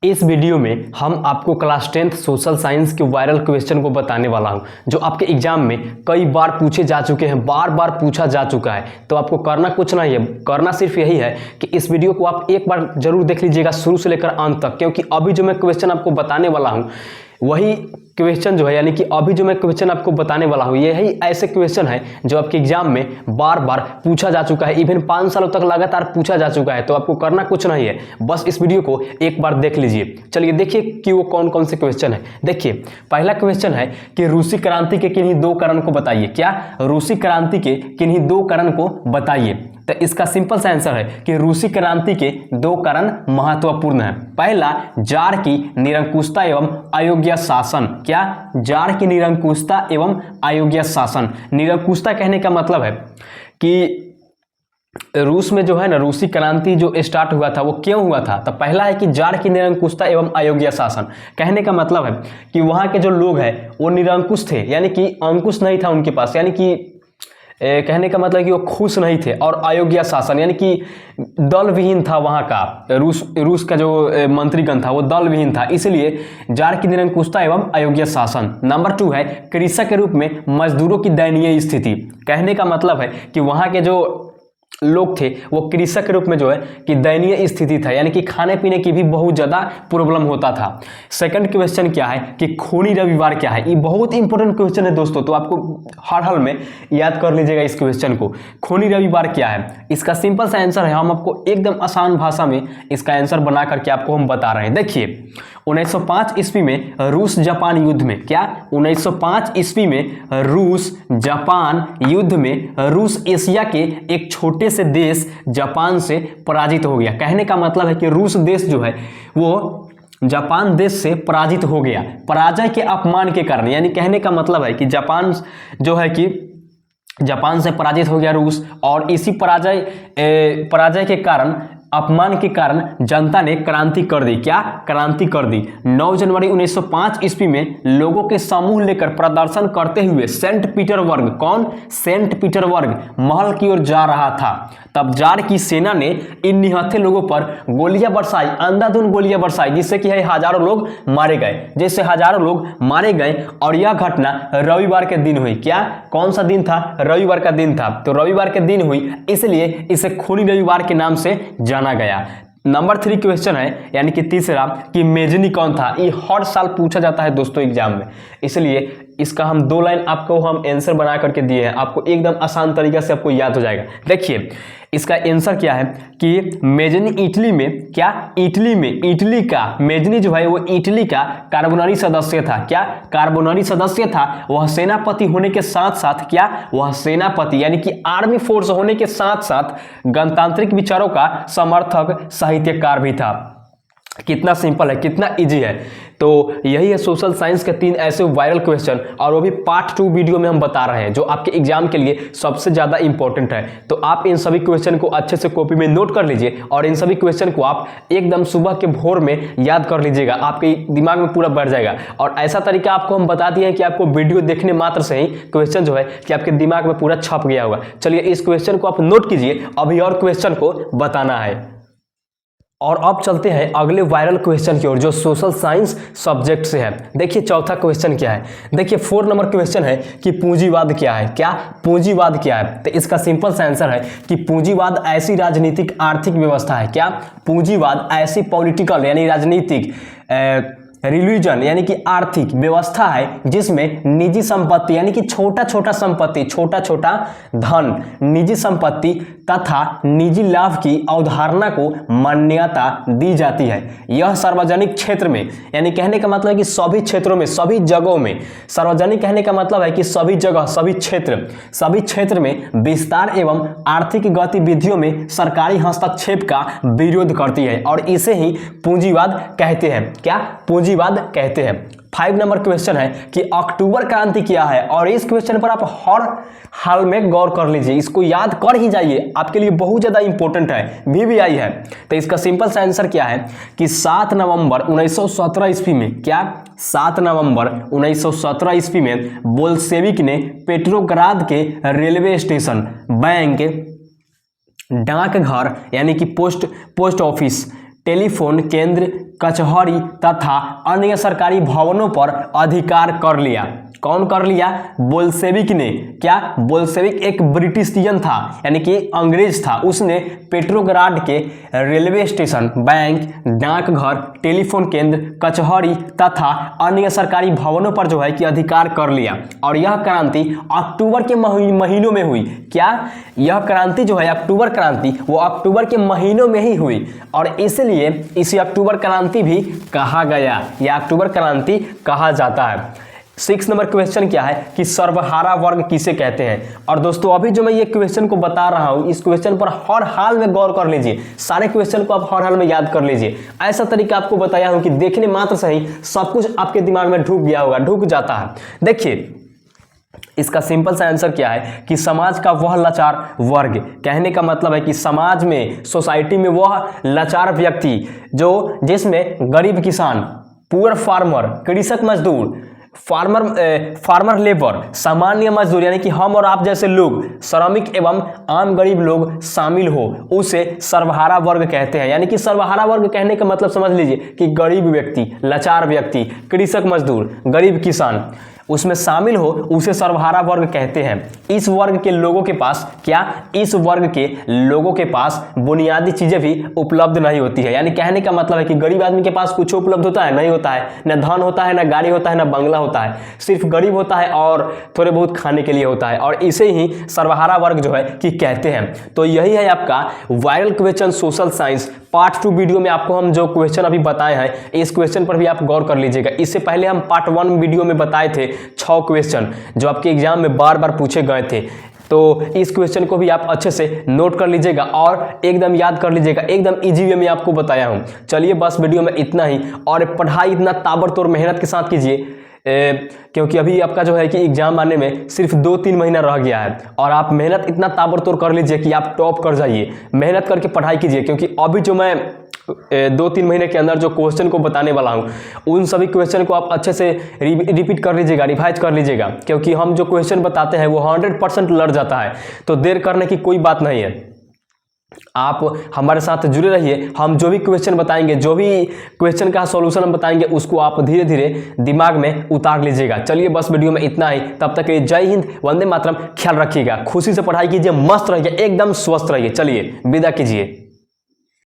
इस वीडियो में हम आपको क्लास 10th सोशल साइंस के वायरल क्वेश्चन को बताने वाला हूं जो आपके एग्जाम में कई बार पूछे जा चुके हैं, बार बार पूछा जा चुका है। तो आपको करना कुछ नहीं है, करना सिर्फ यही है कि इस वीडियो को आप एक बार जरूर देख लीजिएगा शुरू से लेकर अंत तक, क्योंकि अभी जो मैं क्वेश्चन आपको बताने वाला हूं वही क्वेश्चन जो है, यानी कि अभी जो मैं क्वेश्चन आपको बताने वाला हूं यही ऐसे क्वेश्चन है जो आपके एग्जाम में बार बार पूछा जा चुका है, इवन 5 सालों तक लगातार पूछा जा चुका है। तो आपको करना कुछ नहीं है, बस इस वीडियो को एक बार देख लीजिए। चलिए देखिए कि वो कौन कौन से क्वेश्चन है। देखिए पहला क्वेश्चन है कि रूसी क्रांति के किन्हीं 2 कारण को बताइए। क्या? रूसी क्रांति के किन्हीं 2 कारण को बताइए। तो इसका सिंपल सा आंसर है कि रूसी क्रांति के 2 कारण महत्वपूर्ण है। पहला, जार की निरंकुशता एवं अयोग्य शासन। क्या? जार की निरंकुशता एवं अयोग्य शासन। निरंकुशता कहने का मतलब है कि रूस में जो है ना, रूसी क्रांति जो स्टार्ट हुआ था वो क्यों हुआ था। तो पहला है कि जार की निरंकुशता एवं अयोग्य शासन। कहने का मतलब है कि वहां के जो लोग हैं वो निरंकुश थे, यानी कि अंकुश नहीं था उनके पास, यानी कि कहने का मतलब कि वो खुश नहीं थे। और अयोग्य शासन यानी कि दल विहीन था वहां का, रूस का जो मंत्रीगण था वो दल विहीन था, इसलिए जार की निरंकुशता एवं अयोग्य शासन। नंबर 2 है कृषक के रूप में मजदूरों की दयनीय स्थिति। कहने का मतलब है कि वहां के जो लोग थे वो कृषक के रूप में जो है कि दयनीय स्थिति था, यानी कि खाने पीने की भी बहुत ज्यादा प्रॉब्लम होता था। सेकंड क्वेश्चन क्या है कि खूनी रविवार क्या है। ये बहुत इंपॉर्टेंट क्वेश्चन है दोस्तों, तो आपको हर हाल में याद कर लीजिएगा इस क्वेश्चन को। खूनी रविवार क्या है? इसका सिंपल सा आंसर है, हम आपको एकदम आसान भाषा में इसका आंसर बना करके आपको हम बता रहे हैं। देखिए 1905 ईस्वी में रूस जापान युद्ध में, क्या 1905 ईस्वी में रूस जापान युद्ध में रूस एशिया के एक छोटे से देश जापान से पराजित हो गया। कहने का मतलब है कि रूस देश जो है वो जापान देश से पराजित हो गया पराजय के अपमान के कारण। यानी कहने का मतलब है कि जापान जो है कि जापान से पराजित हो गया रूस, और इसी पराजय के कारण, अपमान के कारण जनता ने क्रांति कर दी। क्या? क्रांति कर दी। 9 जनवरी 1905 ईस्वी में लोगों के समूह लेकर प्रदर्शन करते हुए सेंट पीटरबर्ग, कौन? सेंट पीटरबर्ग महल की ओर जा रहा था। तब जार की सेना ने इन निहत्थे लोगों पर गोलियां बरसाई, अंधाधुंध गोलियां बरसाई, जिससे कि हजारों लोग मारे गए। और यह घटना रविवार के दिन हुई। क्या? कौन सा दिन था? रविवार का दिन था। तो रविवार के दिन हुई, इसलिए इसे खूनी रविवार के नाम से जाना गया। नंबर 3 क्वेश्चन है, यानी कि तीसरा, कि मेजनी कौन था। ये हर साल पूछा जाता है दोस्तों एग्जाम में, इसलिए इसका हम 2 लाइन आपको हम आंसर बना करके दिए हैं, आपको एकदम आसान तरीके से आपको याद हो जाएगा। देखिए इसका आंसर क्या है कि मेजनी इटली में, क्या? इटली में, इटली का मेजनी जो है वो इटली का कार्बोनरी सदस्य था। क्या? कार्बोनरी सदस्य था। वह सेनापति होने के साथ साथ, क्या? वह सेनापति यानी कि आर्मी फोर्स होने के साथ साथ गणतांत्रिक विचारों का समर्थक साहित्यकार भी था। कितना सिंपल है, कितना इजी है। तो यही है सोशल साइंस के 3 ऐसे वायरल क्वेश्चन, और वो भी पार्ट 2 वीडियो में हम बता रहे हैं जो आपके एग्जाम के लिए सबसे ज्यादा इंपॉर्टेंट है। तो आप इन सभी क्वेश्चन को अच्छे से कॉपी में नोट कर लीजिए, और इन सभी क्वेश्चन को आप एकदम सुबह के भोर में याद कर लीजिएगा, आपके दिमाग में पूरा बढ़ जाएगा। और ऐसा तरीका आपको हम बता दिए हैं कि आपको वीडियो देखने मात्र से ही क्वेश्चन जो है कि आपके दिमाग में पूरा छप गया होगा। चलिए इस क्वेश्चन को आप नोट कीजिए, अभी और क्वेश्चन को बताना है। और अब चलते हैं अगले वायरल क्वेश्चन की ओर जो सोशल साइंस सब्जेक्ट से है। देखिए चौथा क्वेश्चन क्या है। देखिए 4 नंबर क्वेश्चन है कि पूंजीवाद क्या है। क्या? पूंजीवाद क्या है? तो इसका सिंपल सा आंसर है कि पूंजीवाद ऐसी राजनीतिक आर्थिक व्यवस्था है। क्या? पूंजीवाद ऐसी पॉलिटिकल यानी राजनीतिक रिलीजन यानी कि आर्थिक व्यवस्था है जिसमें निजी संपत्ति यानी कि छोटा छोटा संपत्ति, छोटा छोटा धन, निजी संपत्ति तथा निजी लाभ की अवधारणा को मान्यता दी जाती है। यह सार्वजनिक क्षेत्र में, यानी कहने का मतलब है कि सभी क्षेत्रों में, सभी जगहों में, सार्वजनिक कहने का मतलब है कि सभी जगह, सभी क्षेत्र में विस्तार एवं आर्थिक गतिविधियों में सरकारी हस्तक्षेप का विरोध करती है, और इसे ही पूंजीवाद कहते हैं। क्या? पूंजीवाद कहते हैं। 5 नंबर क्वेश्चन है कि अक्टूबर क्रांति क्या है, और इस क्वेश्चन पर आप हर हाल में गौर कर लीजिए, इसको याद कर ही जाइए, आपके लिए बहुत ज्यादा इंपॉर्टेंट है, VVI है। तो इसका सिंपल सा आंसर क्या है कि 7 नवंबर 1917 ईस्वी में, क्या? 7 नवंबर 1917 ईस्वी में बोल्शेविक ने पेट्रोग्राद के रेलवे स्टेशन, बैंक, डाकघर यानी कि पोस्ट ऑफिस टेलीफोन केंद्र, कचहरी तथा अन्य सरकारी भवनों पर अधिकार कर लिया। कौन कर लिया? बोल्शेविक ने। क्या? बोल्शेविक एक ब्रिटिशियन था, यानी कि अंग्रेज था। उसने पेट्रोग्राड के रेलवे स्टेशन, बैंक, डाकघर, टेलीफोन केंद्र, कचहरी तथा अन्य सरकारी भवनों पर जो है कि अधिकार कर लिया। और यह क्रांति अक्टूबर के महीनों में हुई। क्या? यह क्रांति जो है अक्टूबर क्रांति, वो अक्टूबर के महीनों में ही हुई और इसलिए इसे अक्टूबर क्रांति भी कहा गया या अक्टूबर क्रांति कहा जाता है। 6 नंबर क्वेश्चन क्या है कि सर्वहारा वर्ग किसे कहते हैं। और दोस्तों अभी जो मैं ये क्वेश्चन को बता रहा हूं, इस क्वेश्चन पर हर हाल में गौर कर लीजिए। सारे क्वेश्चन को आप हर हाल में याद कर लीजिए। ऐसा तरीका आपको बताया हूं कि देखने मात्र से ही सब कुछ आपके दिमाग में ढुक गया होगा, ढुक जाता है। देखिए इसका सिंपल सा आंसर क्या है कि समाज का वह लाचार वर्ग, कहने का मतलब है कि समाज में, सोसाइटी में वह लाचार व्यक्ति जो जिसमें गरीब किसान, पुअर फार्मर, कृषक मजदूर, फार्मर लेबर, सामान्य मजदूर यानी कि हम और आप जैसे लोग, श्रमिक एवं आम गरीब लोग शामिल हो, उसे सर्वहारा वर्ग कहते हैं। यानी कि सर्वहारा वर्ग कहने का मतलब समझ लीजिए कि गरीब व्यक्ति, लाचार व्यक्ति, कृषक मजदूर, गरीब किसान उसमें शामिल हो, उसे सर्वहारा वर्ग कहते हैं। इस वर्ग के लोगों के पास क्या? इस वर्ग के लोगों के पास बुनियादी चीजें भी उपलब्ध नहीं होती है। यानी कहने का मतलब है कि गरीब आदमी के पास कुछ उपलब्ध होता है? नहीं होता है। न धन होता है, न गाड़ी होता है, न बंगला होता है। सिर्फ गरीब होता है और थोड़े बहुत खाने के लिए होता है, और इसे ही सर्वहारा वर्ग जो है कि कहते हैं। तो यही है आपका viral question social science part 2 video में आपको हम जो क्वेश्चन अभी बताए हैं, इस क्वेश्चन पर भी आप गौर कर लीजिएगा। इससे पहले हम पार्ट 1 वीडियो में बताए थे 6 क्वेश्चन जो आपके एग्जाम में बार बार पूछे गए थे। तो इस क्वेश्चन को भी आप अच्छे से नोट कर लीजिएगा और एकदम याद कर लीजिएगा। एकदम इजी वे में आपको बताया हूं। चलिए बस वीडियो में इतना ही, और पढ़ाई इतना ताबड़तोड़ मेहनत के साथ कीजिए क्योंकि अभी आपका जो है कि एग्जाम आने में सिर्फ 2-3 महीना रह गया है, और आप मेहनत इतना ताबड़तोड़ कर लीजिए कि आप टॉप कर जाइए। मेहनत करके पढ़ाई कीजिए, क्योंकि अभी जो मैं 2-3 महीने के अंदर जो क्वेश्चन को बताने वाला हूं, उन सभी क्वेश्चन को आप अच्छे से रिपीट कर लीजिएगा, रिवाइज कर लीजिएगा, क्योंकि हम जो क्वेश्चन बताते हैं वो 100% लड़ जाता है। तो देर करने की कोई बात नहीं है, आप हमारे साथ जुड़े रहिए। हम जो भी क्वेश्चन बताएंगे, जो भी क्वेश्चन का सॉल्यूशन हम बताएंगे, उसको आप धीरे धीरे दिमाग में उतार लीजिएगा। चलिए बस वीडियो में इतना ही, तब तक के लिए जय हिंद, वंदे मातरम। ख्याल रखिएगा, खुशी से पढ़ाई कीजिए, मस्त रहिए, एकदम स्वस्थ रहिए। चलिए विदा कीजिए।